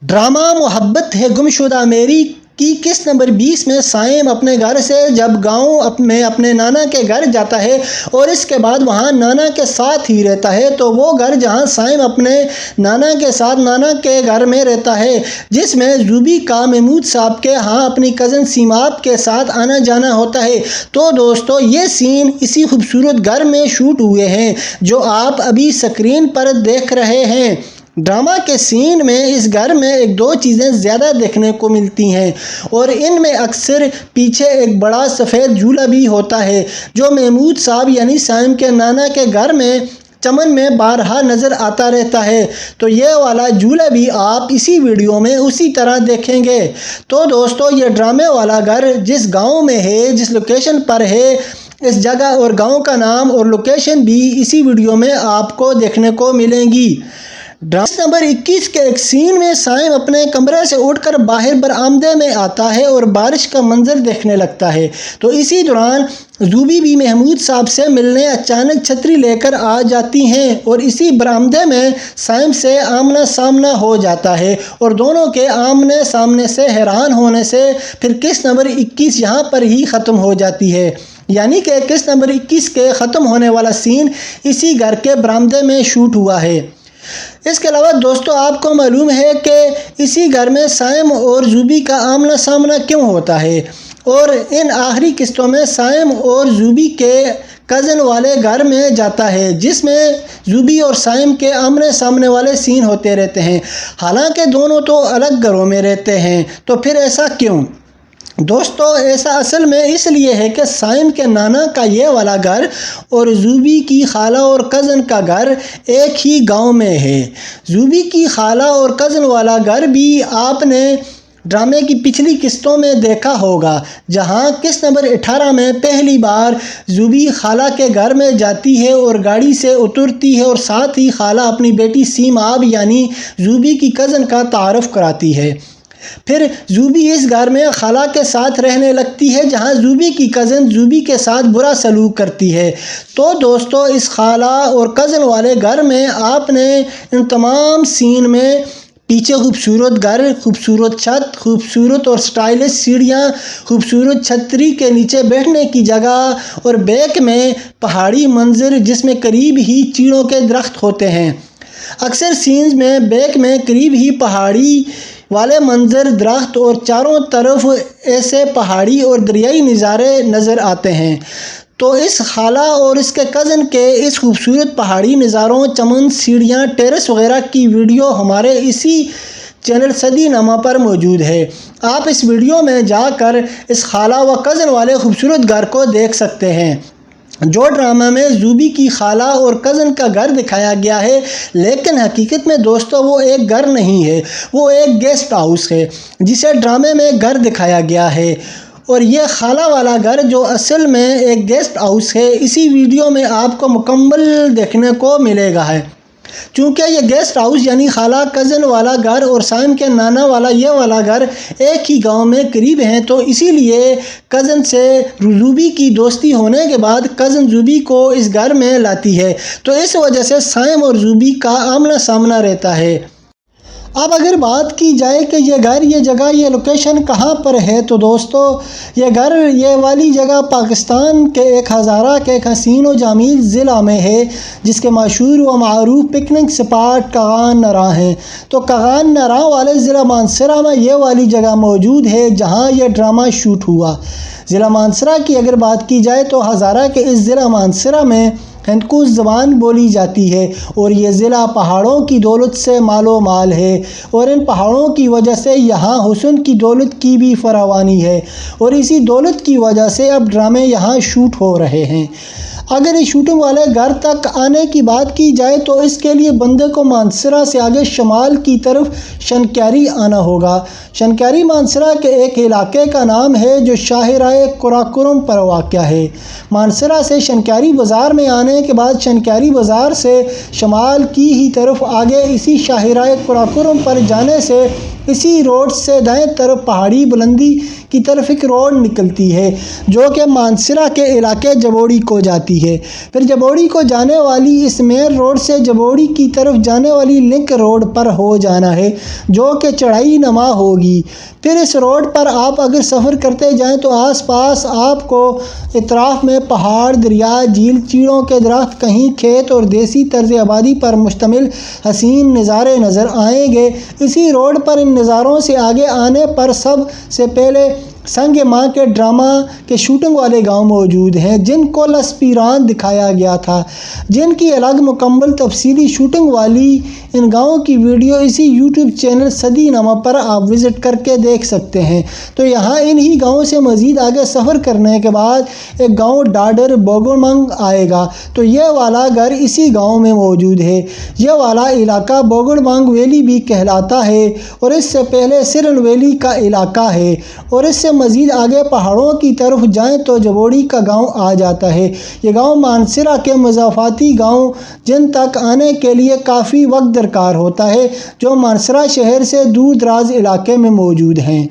Drama मोहब्बत है गुमशुदा मेरी की किस्त नंबर 20 में साइम अपने घर से जब गांव में अपने नाना के घर जाता है और इसके बाद वहां नाना के साथ ही रहता है, तो वो घर जहां साइम अपने नाना के साथ नाना के घर में रहता है, जिसमें ज़ुबी का महमूद साहब के यहाँ अपनी कज़न सीमाब के साथ आना जाना होता है। तो दोस्तों, ये सीन इसी खूबसूरत घर में शूट हुए हैं जो आप अभी स्क्रीन पर देख रहे हैं। ड्रामा के सीन में इस घर में एक दो चीज़ें ज़्यादा देखने को मिलती हैं और इनमें अक्सर पीछे एक बड़ा सफ़ेद झूला भी होता है जो महमूद साहब यानी साइम के नाना के घर में चमन में बारहा नज़र आता रहता है। तो ये वाला झूला भी आप इसी वीडियो में उसी तरह देखेंगे। तो दोस्तों, ये ड्रामे वाला घर जिस गांव में है, जिस लोकेशन पर है, इस जगह और गांव का नाम और लोकेशन भी इसी वीडियो में आपको देखने को मिलेंगी। ड्रामा नंबर 21 के एक सीन में साइम अपने कमरे से उठकर बाहर बरामदे में आता है और बारिश का मंजर देखने लगता है। तो इसी दौरान ज़ुबी भी महमूद साहब से मिलने अचानक छतरी लेकर आ जाती हैं और इसी बरामदे में साइम से आमना सामना हो जाता है और दोनों के आमने सामने से हैरान होने से फिर किस्त नंबर 21 यहाँ पर ही ख़त्म हो जाती है। यानी कि किस्त नंबर 21 के ख़त्म होने वाला सीन इसी घर के बरामदे में शूट हुआ है। इसके अलावा दोस्तों, आपको मालूम है कि इसी घर में साइम और ज़ुबी का आमना सामना क्यों होता है और इन आखिरी किस्तों में साइम और ज़ुबी के कज़न वाले घर में जाता है, जिसमें ज़ुबी और साइम के आमने सामने वाले सीन होते रहते हैं। हालांकि दोनों तो अलग घरों में रहते हैं, तो फिर ऐसा क्यों? दोस्तों, ऐसा असल में इसलिए है कि साइम के नाना का ये वाला घर और ज़ुबी की खाला और कज़न का घर एक ही गांव में है। ज़ुबी की खाला और कज़न वाला घर भी आपने ड्रामे की पिछली किस्तों में देखा होगा, जहां किस्त नंबर 18 में पहली बार ज़ुबी खाला के घर में जाती है और गाड़ी से उतरती है और साथ ही खाला अपनी बेटी सीमाब यानी ज़ुबी की कज़न का तारुफ कराती है। फिर ज़ुबी इस घर में खाला के साथ रहने लगती है, जहां ज़ुबी की कज़न ज़ुबी के साथ बुरा सलूक करती है। तो दोस्तों, इस खाला और कज़न वाले घर में आपने इन तमाम सीन में पीछे खूबसूरत घर, खूबसूरत छत, खूबसूरत और स्टाइलिश सीढ़ियाँ, खूबसूरत छतरी के नीचे बैठने की जगह और बैक में पहाड़ी मंजर जिसमें करीब ही चीड़ों के दरख्त होते हैं। अक्सर सीन्स में बैक में करीब ही पहाड़ी वाले मंजर, दरख्त और चारों तरफ ऐसे पहाड़ी और दरियाई नज़ारे नज़र आते हैं। तो इस खाला और इसके कज़न के इस खूबसूरत पहाड़ी नज़ारों, चमन, सीढ़ियाँ, टेरेस वगैरह की वीडियो हमारे इसी चैनल सदीनामा पर मौजूद है। आप इस वीडियो में जाकर इस खाला व कज़न वाले खूबसूरत घर को देख सकते हैं। जो ड्रामा में ज़ुबी की खाला और कज़न का घर दिखाया गया है, लेकिन हकीकत में दोस्तों वो एक घर नहीं है, वो एक गेस्ट हाउस है जिसे ड्रामे में घर दिखाया गया है। और ये खाला वाला घर जो असल में एक गेस्ट हाउस है, इसी वीडियो में आपको मुकम्मल देखने को मिलेगा है। चूँकि ये गेस्ट हाउस यानी खाला कज़न वाला घर और साइम के नाना वाला ये वाला घर एक ही गांव में करीब हैं, तो इसीलिए कज़न से ज़ुबी की दोस्ती होने के बाद कज़न ज़ुबी को इस घर में लाती है। तो इस वजह से साइम और ज़ुबी का आमना सामना रहता है। अब अगर बात की जाए कि ये घर, ये जगह, ये लोकेशन कहाँ पर है, तो दोस्तों ये घर, ये वाली जगह पाकिस्तान के एक हज़ारा के एक हसीन व जामील ज़िला में है, जिसके मशहूर व मारूफ पिकनिक स्पॉट कगान नरा हैं। तो कगान नरा वाले ज़िला मानसरा में ये वाली जगह मौजूद है जहाँ ये ड्रामा शूट हुआ। ज़िला मानसरा की अगर बात की जाए तो हज़ारा के इस ज़िला मानसरा में हिंदकुश ज़बान बोली जाती है और ये ज़िला पहाड़ों की दौलत से मालो माल है और इन पहाड़ों की वजह से यहाँ हुस्न की दौलत की भी फरावानी है और इसी दौलत की वजह से अब ड्रामे यहाँ शूट हो रहे हैं। अगर इस शूटिंग वाले घर तक आने की बात की जाए तो इसके लिए बंदे को मानसरा से आगे शमाल की तरफ शनक्यारी आना होगा। शनक्यारी मानसरा के एक इलाके का नाम है जो शाहराए कुराकुरम पर वाक़या है। मानसरा से शनक्यारी बाज़ार में आने के बाद शनक्यारी बाज़ार से शमाल की ही तरफ आगे इसी शाहराए कुराकुरम पर जाने से اسی روڈ سے دائیں طرف پہاڑی بلندی کی طرف ایک روڈ نکلتی ہے جو کہ مانسہرہ کے علاقے جبوڑی کو جاتی ہے۔ پھر جبوڑی کو جانے والی اس مین روڈ سے جبوڑی کی طرف جانے والی لنک روڈ پر ہو جانا ہے جو کہ چڑھائی نما ہوگی۔ پھر اس روڈ پر آپ اگر سفر کرتے جائیں تو آس پاس آپ کو اطراف میں پہاڑ، دریا، جھیل، چیڑوں کے درخت، کہیں کھیت اور دیسی طرز آبادی پر مشتمل حسین نظارے نظر آئیں گے۔ اسی روڈ پر ان نظاروں سے آگے آنے پر سب سے پہلے سنگ ماں کے ڈرامہ کے شوٹنگ والے گاؤں موجود ہیں جن کو لس پیران دکھایا گیا تھا، جن کی الگ مکمل تفصیلی شوٹنگ والی ان گاؤں کی ویڈیو اسی یوٹیوب چینل صدی نما پر آپ وزٹ کر کے دیکھ سکتے ہیں۔ تو یہاں انہی گاؤں سے مزید آگے سفر کرنے کے بعد ایک گاؤں ڈاڈر بوگڑمنگ آئے گا، تو یہ والا گھر اسی گاؤں میں موجود ہے۔ یہ والا علاقہ بوگڑمنگ ویلی بھی کہلاتا ہے اور اس سے پہلے سرن ویلی کا علاقہ ہے، اور اس سے مزید آگے پہاڑوں کی طرف جائیں تو جبوڑی کا گاؤں آ جاتا ہے۔ یہ گاؤں مانسہرہ کے مضافاتی گاؤں جن تک آنے کے لیے کافی وقت درکار ہوتا ہے جو مانسہرہ شہر سے دور دراز علاقے میں موجود ہیں۔